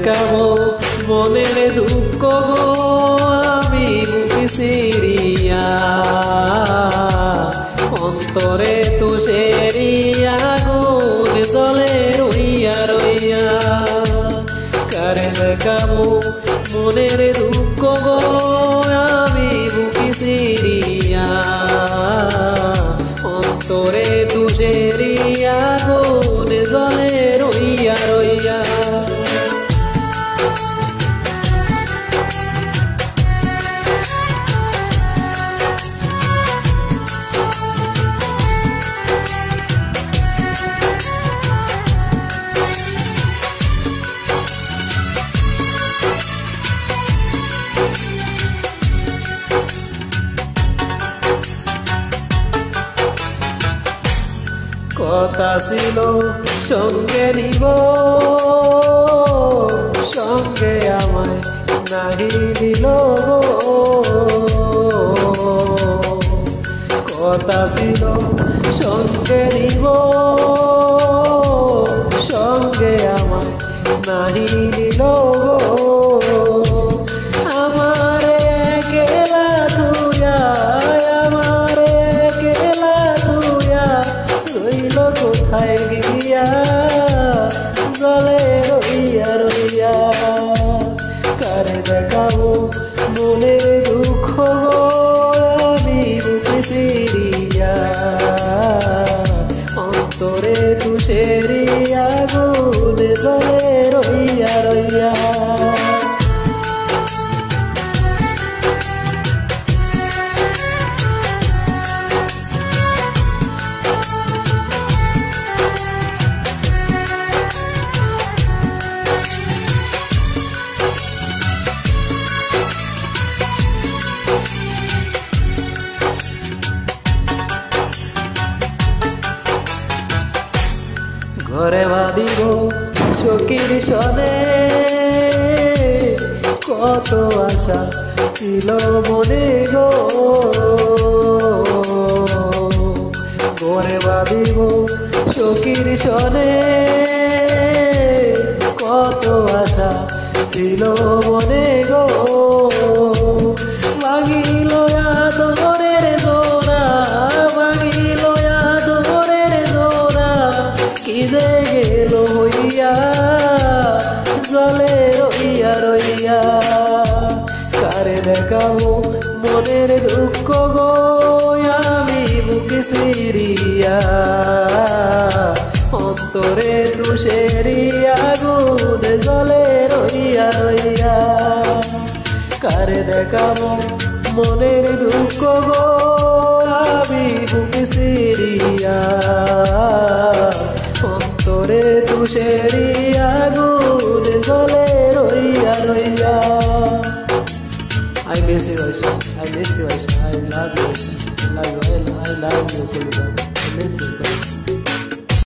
দেখাবো মনের দুঃখ গো আমি বুকে সিরিয়া অন্তরে তুষেরিয়া আগুন জ্বলে রইয়া রইয়া কারে দেখাবো মনের দুঃখ গো আমি বুকে সিরিয়া অন্তরে তুষেরিয়া আগুন জ্বলে রইয়া রইয়া কথা ছিল সঙ্গে নিব সঙ্গে আমায় নাহি নিল কথা ছিল সঙ্গে নিব সঙ্গে আমায় নাহি নিল কোথায় গিয়া জলে রইয়া রইয়া কারে দেখাবো মনের দুঃখ গো আমি বুকে সিরিয়া অন্তরে তুষেরিয়া আগুন জলে রইয়া রইয়া ঘরে বাঁধিব সখীর সনে কত আশা ছিল মনে গো ঘরে বাঁধিব সখীর সনে কত আশা ছিল মনে গো ভাঙিল আদরের জোড়া ভাঙিল আদরের জোড়া কি যে গেল হইয়া জলে রইয়া রইয়া কারে দেখাবো মনের দুঃখ গো আমি বুকে সিরিয়া অন্তরে তুষেরিয়া আগুন জলে রইয়া রইয়া কারে দেখাবো মনের দুঃখ গো আমি বুকে সিরিয়া অন্তরে তুষেরিয়া আগুন জ্বলে রইয়া রইয়া I miss you Aisha, I miss you Aisha, I love you Aisha, I love you, I love you Kulibam, I miss you.